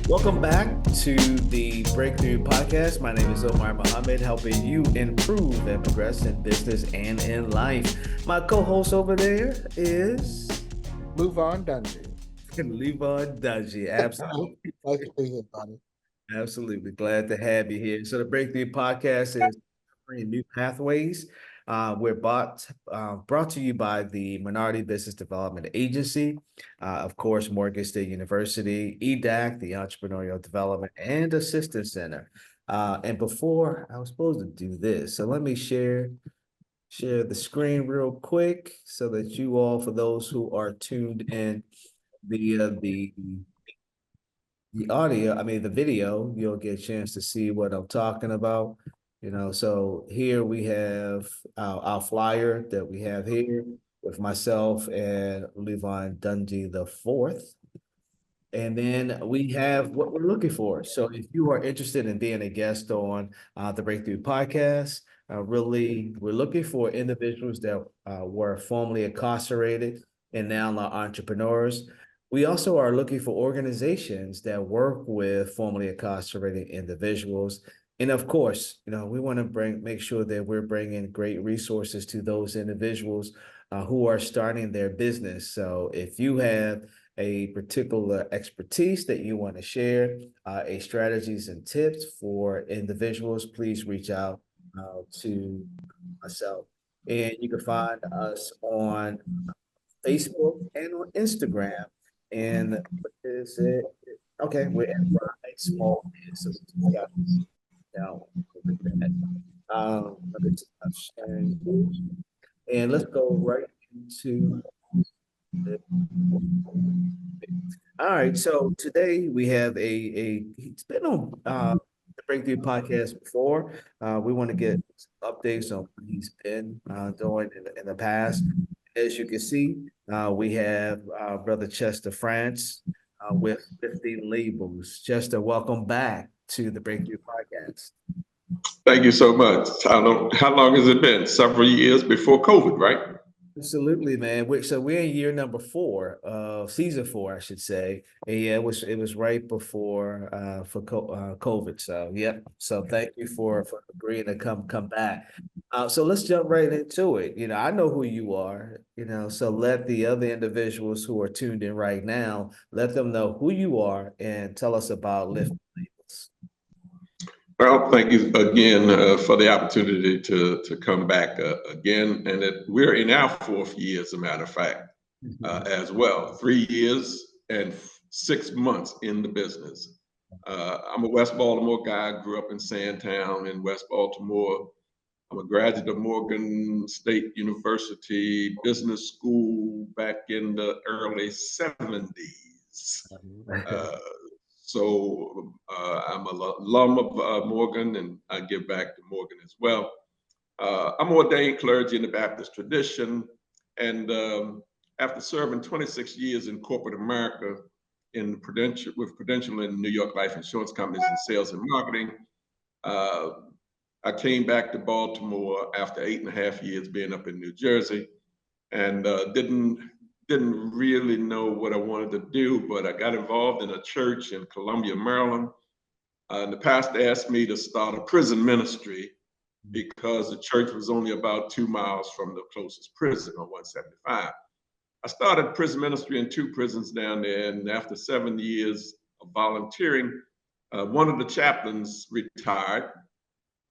Welcome back to the BreakThrough podcast. My name is Omar Muhammad, helping you improve and progress in business and in life. My co-host over there is Move on, Dungeon. Levon Dudgy. Absolutely. Nice to be here, buddy. Absolutely. Glad to have you here. So the BreakThrough podcast is creating new pathways. We're brought to you by the Minority Business Development Agency, of course, Morgan State University, EDAC, the Entrepreneurial Development and Assistance Center. And before I was supposed to do this, so let me share the screen real quick so that you all, for those who are tuned in via the audio, I mean the video, you'll get a chance to see what I'm talking about. So here we have our flyer that we have here with myself and Levon Dungey the fourth. And then we have what we're looking for. So if you are interested in being a guest on the BreakThrough podcast, really, we're looking for individuals that were formerly incarcerated and now are entrepreneurs. We also are looking for organizations that work with formerly incarcerated individuals. And of course, we want to make sure that we're bringing great resources to those individuals who are starting their business. So if you have a particular expertise that you want to share, a strategies and tips for individuals, please reach out to myself. And you can find us on Facebook and on Instagram. And what is it? Okay, we're at Ride Small Business. Yeah, down with that. Let me stop sharing. And let's go right into the all right, so today we have he's been on the BreakThrough podcast before. We want to get some updates on what he's been doing in the past. As you can see, we have Brother Chester France with 50 labels. Chester, welcome back to the BreakThrough podcast. Thank you so much. How long has it been? Several years before COVID, right? Absolutely, man. So we're in year number four of season four, I should say. And yeah, it was right before COVID. So yeah. So thank you for agreeing to come back. So let's jump right into it. I know who you are, so let the other individuals who are tuned in right now, let them know who you are and tell us about Lift Labels. Well, thank you again for the opportunity to come back again. And we're in our fourth year, as a matter of fact, as well. 3 years and 6 months in the business. I'm a West Baltimore guy. Grew up in Sandtown in West Baltimore. I'm a graduate of Morgan State University Business School back in the early 70s. I'm an alum of Morgan, and I give back to Morgan as well. I'm ordained clergy in the Baptist tradition, and after serving 26 years in corporate America with Prudential and New York Life Insurance Companies in sales and marketing, I came back to Baltimore after 8.5 years being up in New Jersey, and didn't really know what I wanted to do, but I got involved in a church in Columbia, Maryland. And the pastor asked me to start a prison ministry because the church was only about 2 miles from the closest prison on 175. I started prison ministry in 2 prisons down there, and after 7 years of volunteering, one of the chaplains retired,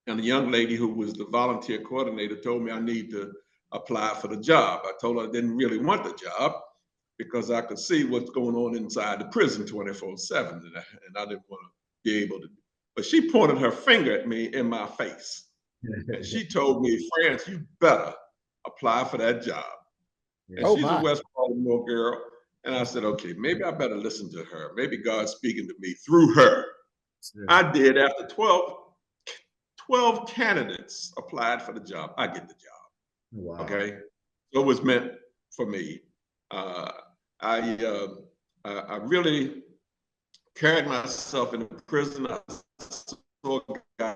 and a young lady who was the volunteer coordinator told me I need to apply for the job. I told her I didn't really want the job because I could see what's going on inside the prison 24/7, and I didn't want to be able to. But she pointed her finger at me in my face, and she told me, "France, you better apply for that job." And Oh she's a my. West Baltimore girl, and I said, "Okay, maybe I better listen to her. Maybe God's speaking to me through her." I did. After 12 candidates applied for the job, I get the job. Wow. Okay, so it was meant for me. Uh, I really carried myself in prison. I saw guys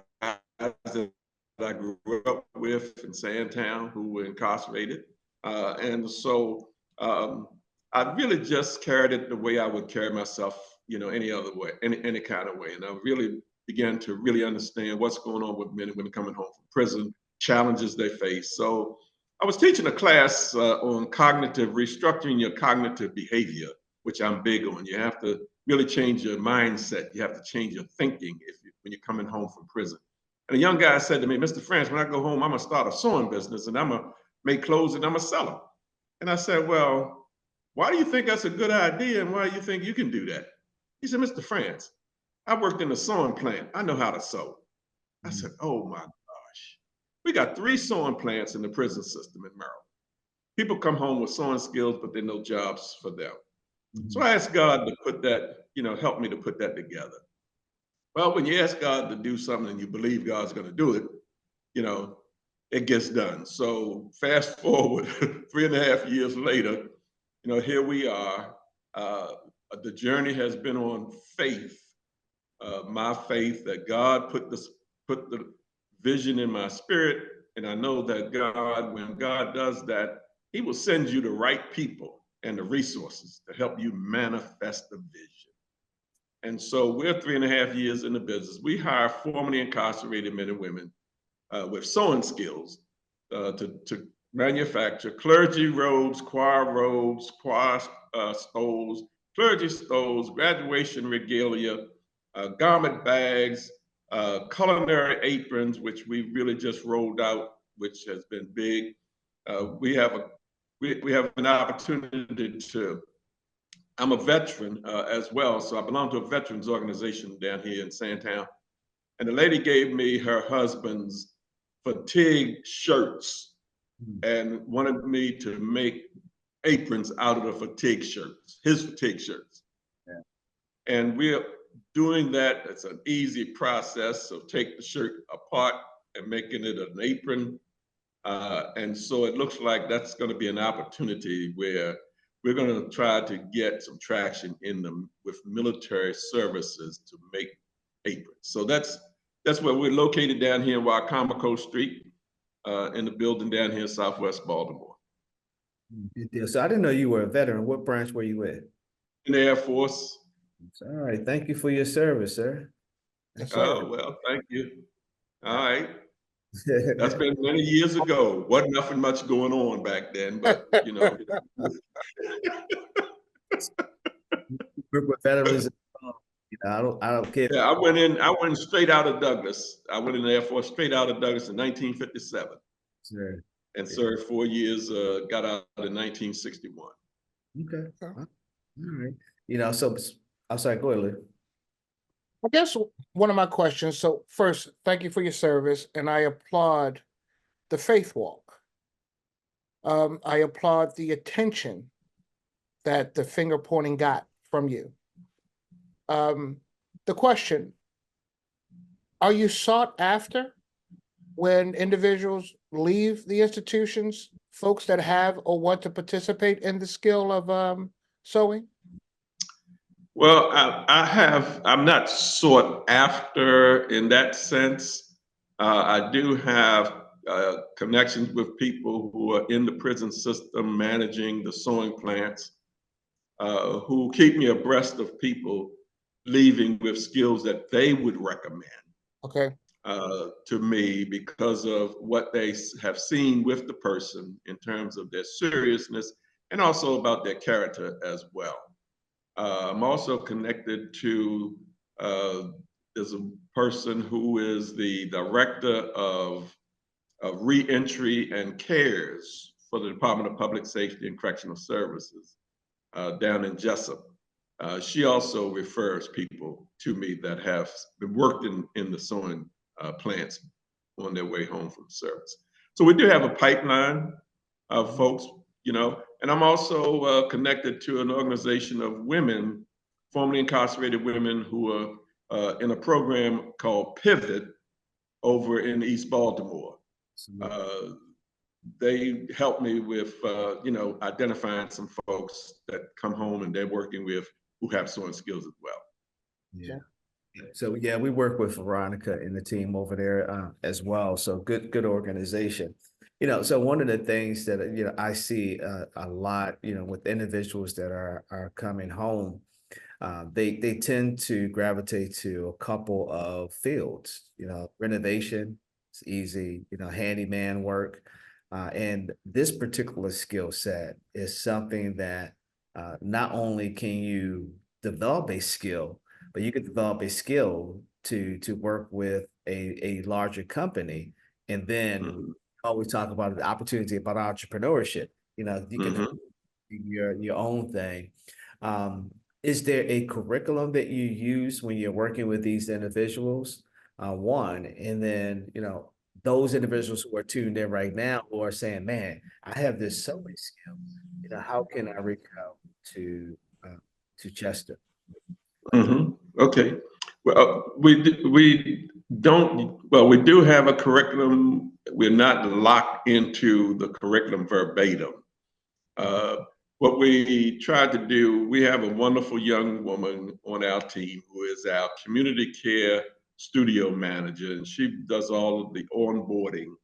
that I grew up with in Sandtown who were incarcerated, and so I really just carried it the way I would carry myself any other way, any kind of way. And I really began to really understand what's going on with men and women coming home from prison, challenges they face. So I was teaching a class on cognitive restructuring your cognitive behavior, which I'm big on. You have to really change your mindset. You have to change your thinking when you're coming home from prison. And a young guy said to me, Mr. France, when I go home, I'm gonna start a sewing business and I'm gonna make clothes and I'm gonna sell them. And I said, well, why do you think that's a good idea and why do you think you can do that? He said, Mr. France, I worked in a sewing plant. I know how to sew. I said, oh my gosh. We got 3 sewing plants in the prison system in Maryland. People come home with sewing skills, but there are no jobs for them. So I asked God to put that, help me to put that together. Well, when you ask God to do something and you believe God's going to do it, it gets done. So fast forward 3.5 years later, here we are. The journey has been on faith, my faith that God put the vision in my spirit. And I know that God, when God does that, he will send you the right people and the resources to help you manifest the vision. And so we're 3.5 years in the business. We hire formerly incarcerated men and women with sewing skills to manufacture clergy robes, choir stoles, clergy stoles, graduation regalia, garment bags, culinary aprons, which we really just rolled out, which has been big. We have an opportunity to. I'm a veteran as well, so I belong to a veterans organization down here in Sandtown. And the lady gave me her husband's fatigue shirts and wanted me to make aprons out of the fatigue shirts, his fatigue shirts. Yeah. And we're doing that. It's an easy process. So take the shirt apart and making it an apron. And so it looks like that's going to be an opportunity where we're going to try to get some traction in them with military services to make aprons. So that's where we're located down here in Wycomico Street, in the building down here in Southwest Baltimore. Good deal. So I didn't know you were a veteran. What branch were you in? In the Air Force. All right. Thank you for your service, sir. Oh, well, thank you. All right. That's been many years ago. Wasn't nothing much going on back then, but Group of veterans. I don't care. Yeah, I went straight out of Douglas. I went in the Air Force straight out of Douglas in 1957. Sure. And served 4 years, got out in 1961. Okay. All right. So I'm sorry, go ahead, Lou. I guess one of my questions, so first, thank you for your service, and I applaud the faith walk. I applaud the attention that the finger pointing got from you. The question, are you sought after when individuals leave the institutions, folks that have or want to participate in the skill of sewing? Well, I'm not sought after in that sense. I do have connections with people who are in the prison system managing the sewing plants, who keep me abreast of people leaving with skills that they would recommend. Okay. To me because of what they have seen with the person in terms of their seriousness and also about their character as well. I'm also connected to, there's a person who is the director of reentry and cares for the Department of Public Safety and Correctional Services down in Jessup. She also refers people to me that have been worked in the sewing plants on their way home from service. So we do have a pipeline of folks, and I'm also connected to an organization of women, formerly incarcerated women who are in a program called Pivot over in East Baltimore. They help me with, identifying some folks that come home and they're working with who have sewing skills as well. Yeah. So yeah, we work with Veronica and the team over there as well. So good organization. So one of the things that I see a lot, with individuals that are coming home, they tend to gravitate to a couple of fields. Renovation, it's easy. Handyman work, and this particular skill set is something that not only can you develop a skill, but you can develop a skill to work with a larger company, and then Mhm. always talk about the opportunity about entrepreneurship. You can Mhm. your own thing. Um, is there a curriculum that you use when you're working with these individuals? One, and then those individuals who are tuned in right now who are saying, "Man, I have this sewing skill. How can I reach out to Chester?" Okay. Well, we don't. Well, we do have a curriculum. We're not locked into the curriculum verbatim. Uh, what we tried to do, we have a wonderful young woman on our team who is our community care studio manager, and she does all of the onboarding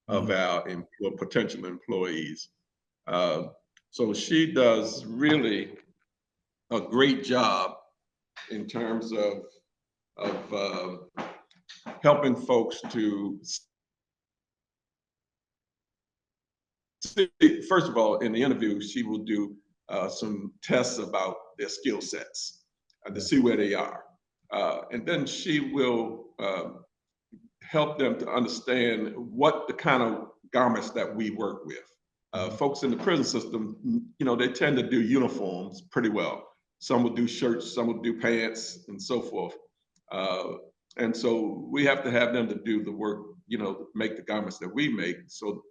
of Mhm. our potential employees. Uh, so she does really a great job in terms of helping folks to see. First of all, in the interview, she will do some tests about their skill sets to Yeah. see where they are. And then she will help them to understand what the kind of garments that we work with. Mhm. Folks in the prison system, they tend to do uniforms pretty well. Some will do shirts, some will do pants, and so forth. Uh, and so we have to have them to do the work, make the garments that we make. So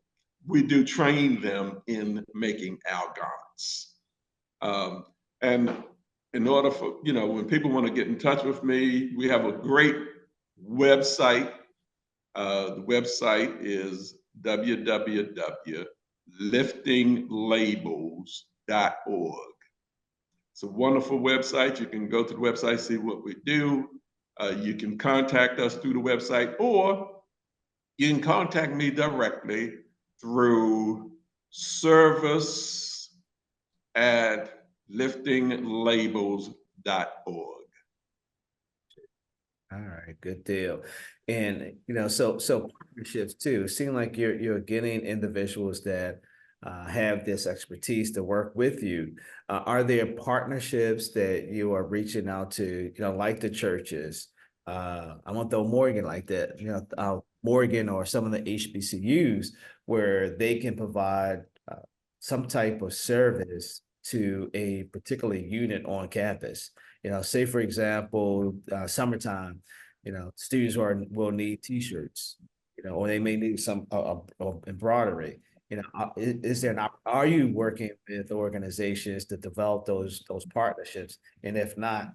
we do train them in making our garments. Um, and in order for, when people want to get in touch with me, we have a great website. The website is www.liftinglabels.org. It's a wonderful website. You can go to the website, see what we do. You can contact us through the website, or you can contact me directly through service at liftinglabels.org. All right, good deal. And so partnerships too. It seems like you're getting individuals that have this expertise to work with you. Are there partnerships that you are reaching out to, like the churches? I want to throw Morgan like that, Morgan or some of the HBCUs where they can provide some type of service to a particular unit on campus. Say for example, summertime, students will need T-shirts, or they may need some embroidery. Is there not? Are you working with organizations to develop those partnerships? And if not,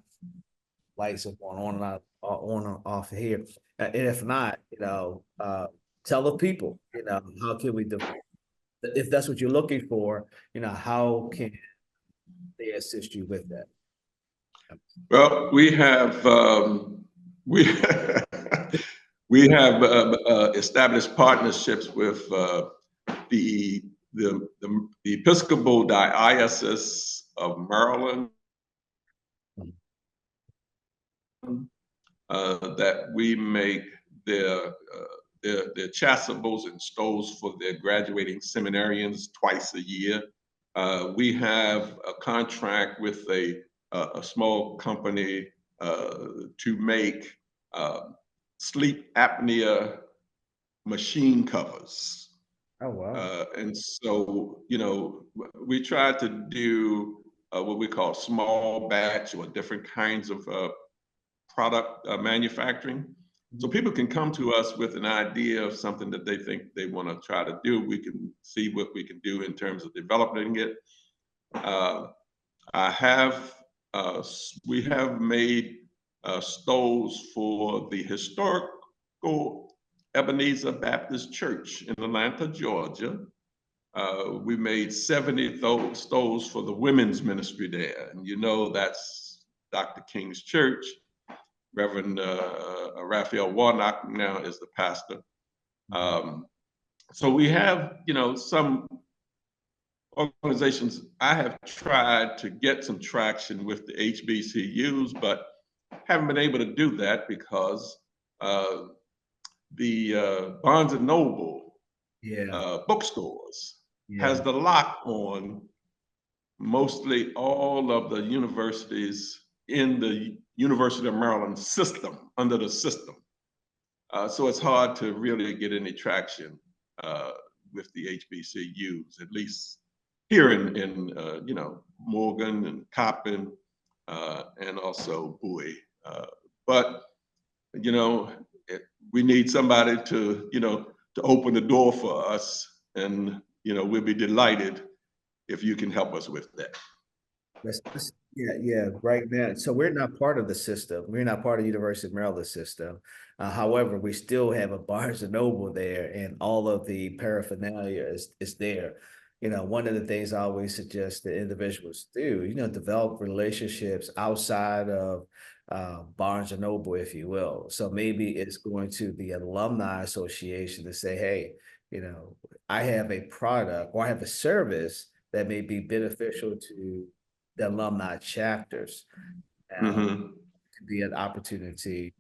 lights are going on and on and off here. And if not, tell the people, how can we if that's what you're looking for, how can they assist you with that? Well, we we have established partnerships with the Episcopal Diocese of Maryland, that we make their their chasubles and stoles for their graduating seminarians twice a year. We have a contract with a small company to make uh, sleep apnea machine covers. Oh, wow. And so, we try to do what we call small batch or different kinds of product manufacturing. So people can come to us with an idea of something that they think they want to try to do. We can see what we can do in terms of developing it. Uh, I have, we have made stoles for the historical Ebenezer Baptist Church in Atlanta, Georgia. We made 70 stoles for the women's ministry there. And that's Dr. King's church. Reverend Raphael Warnock now is the pastor. Mhm. Um, so we have, some organizations, I have tried to get some traction with the HBCUs, but haven't been able to do that because the Barnes and Noble Yeah, bookstores yeah, has the lock on mostly all of the universities in the University of Maryland system, under the system. So it's hard to really get any traction with the HBCUs, at least here in Morgan and Coppin and also Bowie. But you know, we need somebody to open the door for us, and we'll be delighted if you can help us with that. yeah, yeah, right now. So we're not part of the system. We're not part of the University of Maryland system. However, we still have a Barnes and Noble there, and all of the paraphernalia is there. One of the things I always suggest that individuals do, develop relationships outside of Barnes and Noble, if you will. So maybe it's going to the alumni association to say, hey, I have a product or I have a service that may be beneficial to the alumni chapters. Mm-hmm. Could be an opportunity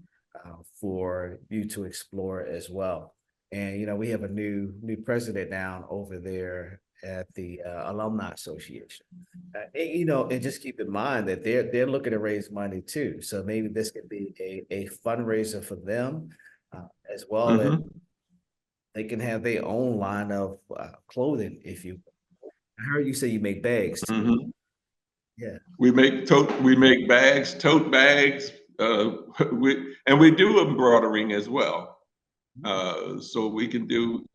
for you to explore as well. And we have a new president now over there at the Alumni Association. And just keep in mind that they're looking to raise money too. So maybe this could be a fundraiser for them, as well as Mm-hmm. they can have their own line of clothing. If you, I heard you say you make bags too. Mm-hmm. Yeah. We make bags, tote bags, we do embroidering as well. So we can do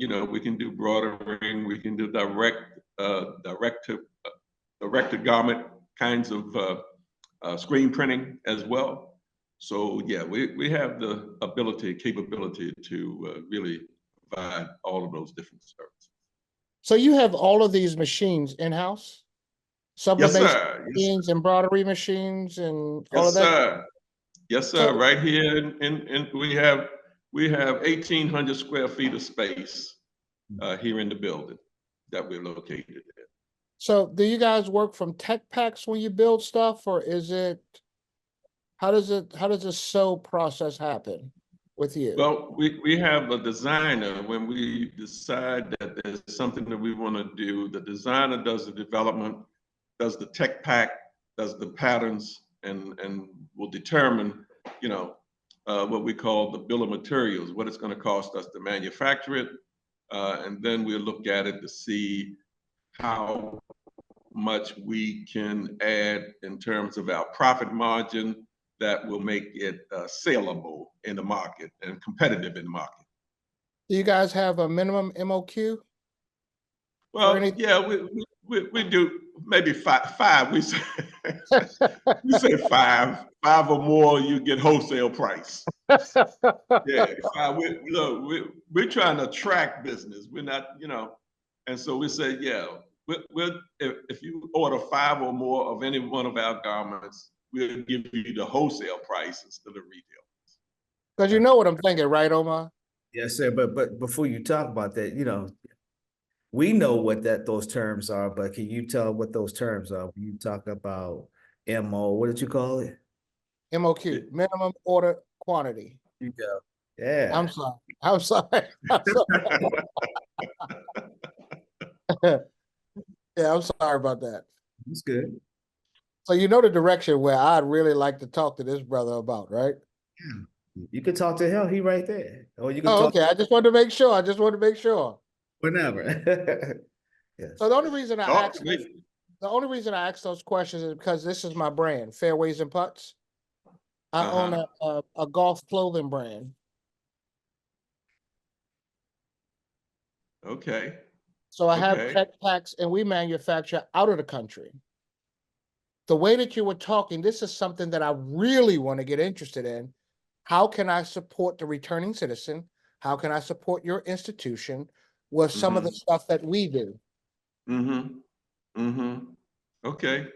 broadering, we can do direct to garment kinds of screen printing as well. So yeah, we have the capability to really provide all of those different services. So you have all of these machines in-house? Yes, Sublimation sir. machines, embroidery machines, and all of Yes, that? sir. Yes, sir. So, Right here, in we have 1,800 square feet of space here in the building that we're located in. so do you guys work from tech packs when you build stuff, or how does the sew process happen with you? Well, we have a designer. When we decide that there's something that we want to do, the designer does the development, does the tech pack, does the patterns, and will determine, what we call the bill of materials, what it's going to cost us to manufacture it, and then we'll look at it to see how much we can add in terms of our profit margin that will make it saleable in the market and competitive in the market. Do you guys have a minimum MOQ for Well, anything? yeah, we do maybe five. We say we say five or more, you get wholesale price. Yeah, five. We're trying to attract business. We're not, and so we say, yeah, if you order five or more of any one of our garments, we'll give you the wholesale price instead of retail. Because you know what I'm thinking, right, Omar? Yes, sir. But before you talk about that, we know what those terms are, but can you tell what those terms are when you talk about MO? What did you call it? MOQ, minimum order quantity. You go. Yeah. I'm sorry. I'm sorry. I'm sorry. Yeah, I'm sorry about that. It's good. So you know the direction where I'd really like to talk to this brother about, right? Yeah. You can talk to him. He right there. Or you can Oh, talk okay. I just wanted to make sure. I just wanted to make sure. whenever. Yes. So the only reason I Talk asked to me. the only reason I ask those questions is because this is my brand, Fairways and Putts. I own a golf clothing brand. Okay. So I have Okay. tech packs and we manufacture out of the country. The way that you were talking, this is something that I really want to get interested in. How can I support the returning citizen? How can I support your institution with some of the stuff that we do? Mm-hmm. Mm-hmm. Okay.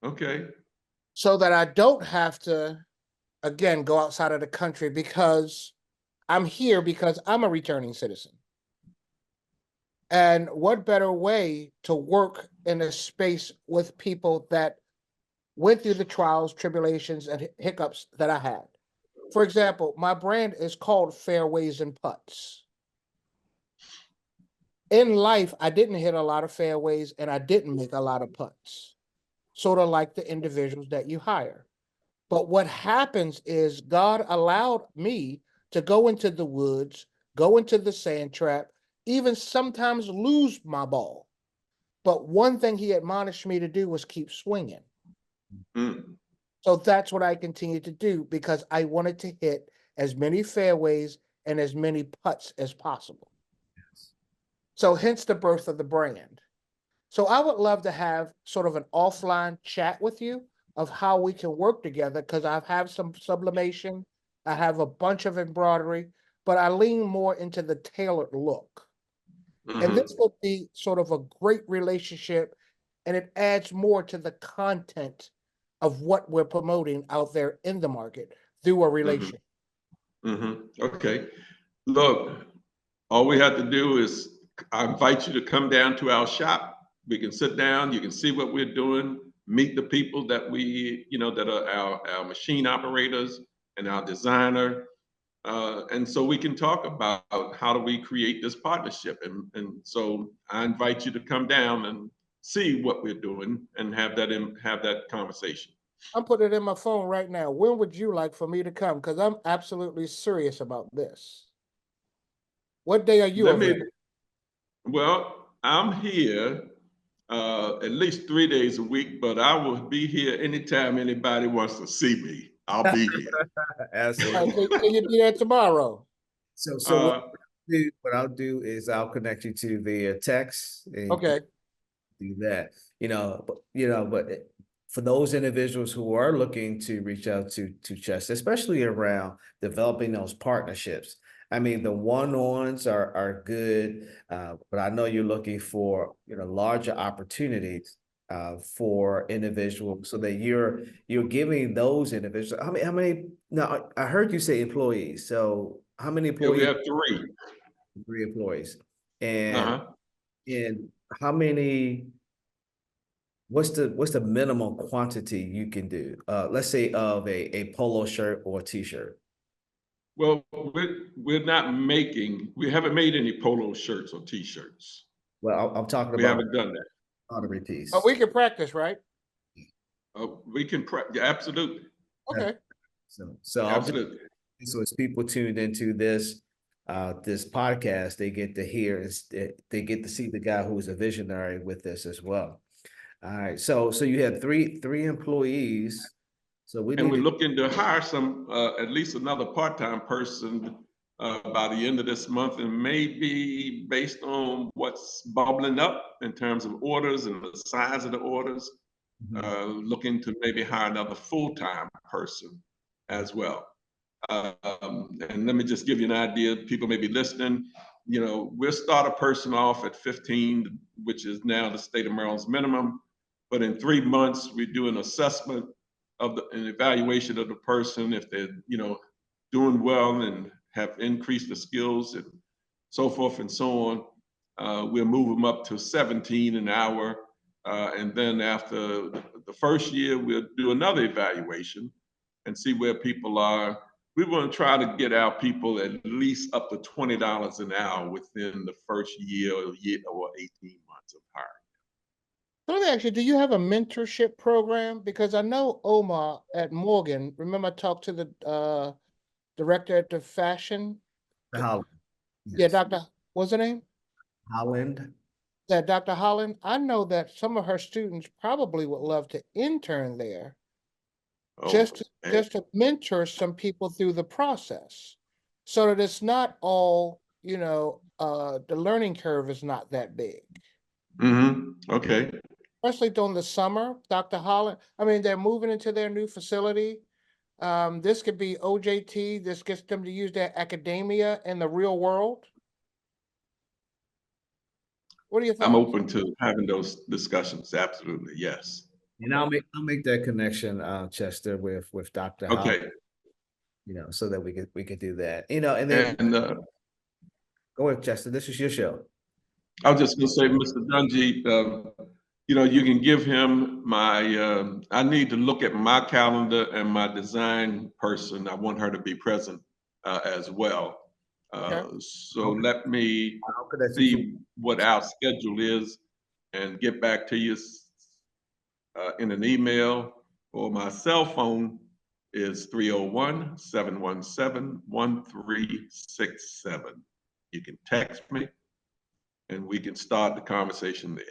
Okay. So that I don't have to, again, go outside of the country because I'm here because I'm a returning citizen. And what better way to work in a space with people that went through the trials, tribulations, and hiccups that I had? For example, my brand is called Fairways and Putts. In life, I didn't hit a lot of fairways and I didn't make a lot of putts, sort of like the individuals that you hire. But what happens is God allowed me to go into the woods, go into the sand trap, even sometimes lose my ball. But one thing he admonished me to do was keep swinging. Mm. So that's what I continued to do because I wanted to hit as many fairways and as many putts as possible. So hence the birth of the brand. So I would love to have sort of an offline chat with you of how we can work together because I have some sublimation, I have a bunch of embroidery, but I lean more into the tailored look. And Mhm. this would be sort of a great relationship, and it adds more to the content of what we're promoting out there in the market through a relation. Okay. Look, all we have to do is I invite you to come down to our shop. We can sit down, you can see what we're doing, meet the people that that are our machine operators and our designer. And so we can talk about how do we create this partnership. And so I invite you to come down and see what we're doing and have that conversation. I'm putting it in my phone right now. When would you like for me to come? Because I'm absolutely serious about this. What day are you Let me, available? well, I'm here at least 3 days a week, but I will be here anytime anybody wants to see me. I'll be Absolutely. Can you be there tomorrow? So uh, what I'll do is I'll connect you to via text and Okay. do that. But for those individuals who are looking to reach out to Chess, especially around developing those partnerships. I mean, the one-ons are good, but I know you're looking for larger opportunities for individuals so that you're giving those individuals. How many? Now I heard you say employees. So how many yeah, we employees? have three. 3 employees, and Uh-huh. and how many? What's the minimum quantity you can do? Let's say of a polo shirt or a t-shirt. Well, we haven't made any polo shirts or t-shirts. Well, I'm talking We about haven't done that. pottery But piece. we can practice, right? We can yeah, absolutely, Yeah. Okay. So I'll just absolutely. so as people tuned into this podcast, they get to hear they get to see the guy who's a visionary with this as well. All right. So you had three employees. So we And need we're to looking to hire at least another part-time person by the end of this month, and maybe based on what's bubbling up in terms of orders and the size of the orders, Mhm. looking to maybe hire another full-time person as well. And let me just give you an idea. People may be listening. We'll start a person off at 15, which is now the state of Maryland's minimum. But in 3 months, we do an assessment of an evaluation of the person. If they're, doing well and have increased the skills and so forth and so on, we'll move them up to 17 an hour. And then after the first year, we'll do another evaluation and see where people are. We want to try to get our people at least up to $20 an hour within the first year or 18 months of hiring. So let me ask you, do you have a mentorship program? Because I know Omar at Morgan, remember I talked to the director at the fashion? the Holland. Yeah, Yes. Dr. What's her name? Holland. Yeah, Dr. Holland. I know that some of her students probably would love to intern there Oh, man. just to mentor some people through the process so that it's not all, the learning curve is not that big. Okay. Especially during the summer, Dr. Holland, I mean, they're moving into their new facility. This could be OJT. This gets them to use their academia in the real world. What are your I'm thoughts? open to having those discussions. Absolutely. Yes. And I'll make that connection, Chester, with Dr. Holland, Okay. so that we could do that. And then And go ahead, Chester. This is your show. I was just gonna say, Mr. Dungy, you can give him I need to look at my calendar and my design person. I want her to be present as well. Okay. So Okay. let me I'll connect you to- see what our schedule is and get back to you in an email, or my cell phone is 301-717-1367. You can text me and we can start the conversation there.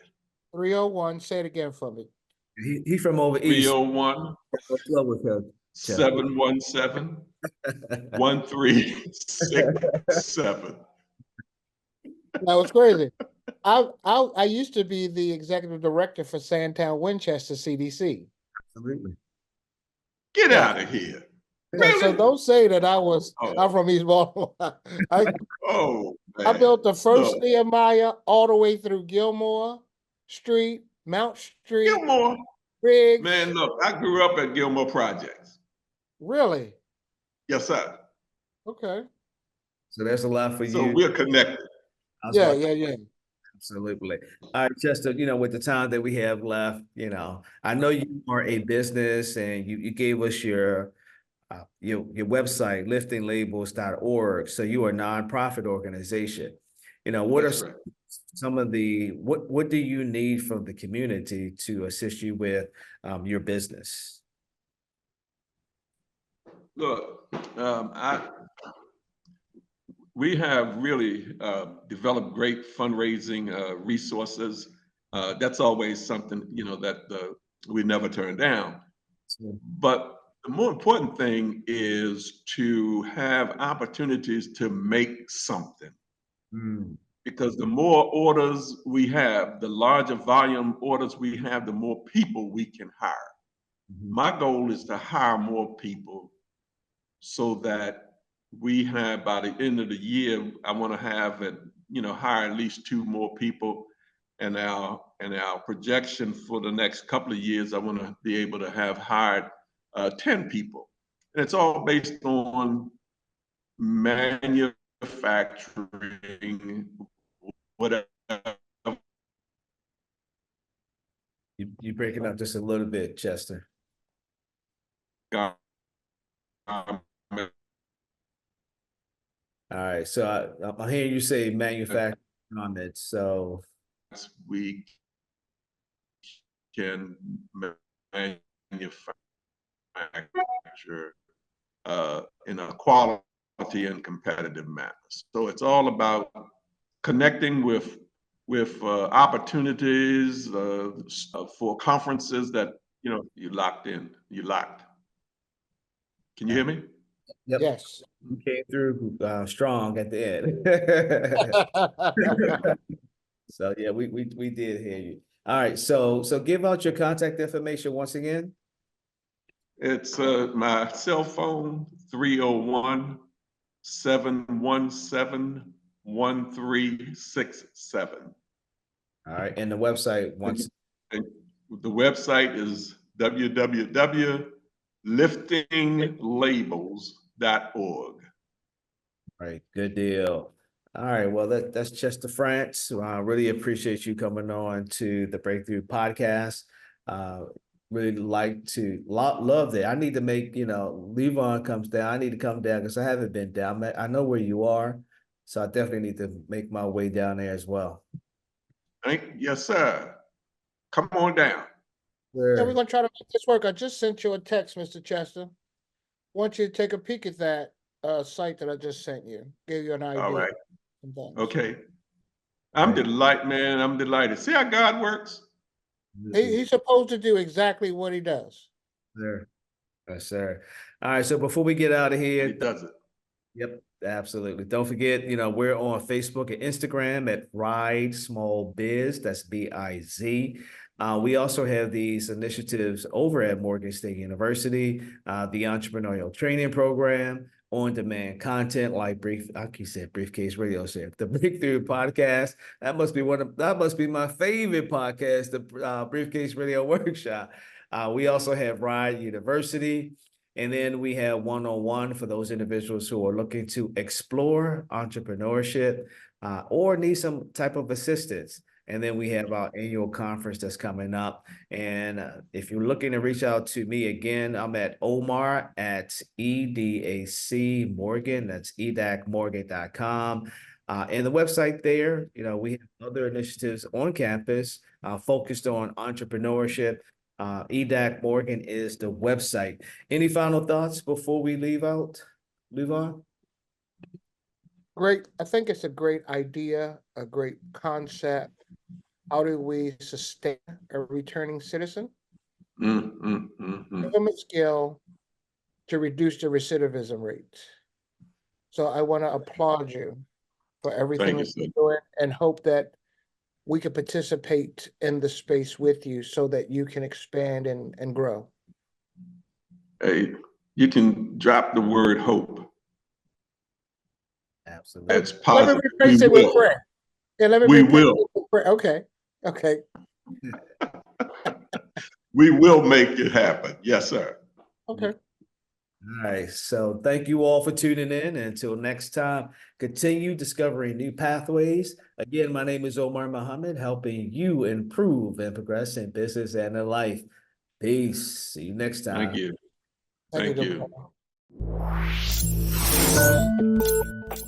301, say it again for me. He from over east. 301 What's up with him? 717 1367. That was crazy. I used to be the executive director for Sandtown Winchester CDC. Absolutely. Get Yeah. out of here. Yeah, so Really? don't say that I'm Oh, from East Baltimore. I man. built the first Look, Nehemiah all the way through Gilmore Street, Mount Street, Gilmore. Briggs. Man, look, I grew up at Gilmore Projects. Really? Yes, sir. Okay. So there's a lot for So you. we're connected. I was Yeah, about to- yeah. Absolutely. All right, Chester, with the time that we have left, I know you are a business and you gave us your website, liftinglabels.org. So you are a nonprofit organization. What That's are right. some of what do you need from the community to assist you with your business? Look, we have really developed great fundraising resources. That's always something, that we never turn down. But the more important thing is to have opportunities to make something. Mm. Because the more orders we have, the larger volume orders we have, the more people we can hire. Mhm. My goal is to hire more people so that we have, by the end of the year, I want to have hire at least 2 more people. And our projection for the next couple of years, I want to be able to have hired 10 people. And it's all based on manufacturing, whatever. You breaking up just a little bit, Chester. All right, so I'm hearing you say manufacturing comments. So We can manufacture in a quality and competitive manner. So it's all about connecting with opportunities for conferences that you locked in. You locked. Can you hear me? yep, Yes. you came through strong at the end. So yeah, we did hear you. All right, so give out your contact information once again. It's my cell phone, 301-717-1367. All right, and the website once. And the website is www.liftinglabels.org. All right, good deal. All right, well that's Chester France. I really appreciate you coming on to the Breakthrough podcast. Really love that. I need to make Levon comes down. I need to come down because I haven't been down. I know where you are, so I definitely need to make my way down there as well. Yes, sir. Come on down. Yeah, we're gonna try to make this work. I just sent you a text, Mr. Chester. Want you to take a peek at that site that I just sent you. Give you an idea. All right. Sometimes. Okay. I'm Right. delighted, man. I'm delighted. See how God works? He's supposed to do exactly what he does. Sir. Yes, sir. All right, so before we get out of here, He does it. yep, absolutely. Don't forget, we're on Facebook and Instagram at Ride Small Biz. That's BIZ. We also have these initiatives over at Morgan State University, the entrepreneurial training program, on-demand content like Briefcase Radio said, the Breakthrough podcast. That must be my favorite podcast, the Briefcase Radio Workshop. We also have Ride University. And then we have one-on-one for those individuals who are looking to explore entrepreneurship. or need some type of assistance. And then we have our annual conference that's coming up. And if you're looking to reach out to me again, I'm at Omar at EDAC Morgan. That's edacmorgan.com. And the website there, we have other initiatives on campus focused on entrepreneurship. EDAC Morgan is the website. Any final thoughts before we leave on? Great. I think it's a great idea, a great concept. How do we sustain a returning citizen? Give them a skill to reduce the recidivism rate. So I want to applaud you for everything that you're doing and hope that we can participate in the space with you so that you can expand and grow. Hey, you can drop the word hope. Absolutely. That's positive. Let me replace it with prayer. Yeah, let me We replace will. it with prayer. Okay. We will make it happen. Yes, sir. Okay. All right. So thank you all for tuning in. And until next time, continue discovering new pathways. Again, my name is Omar Muhammad, helping you improve and progress in business and in life. Peace. See you next time. Thank you. Thank Thank you. you.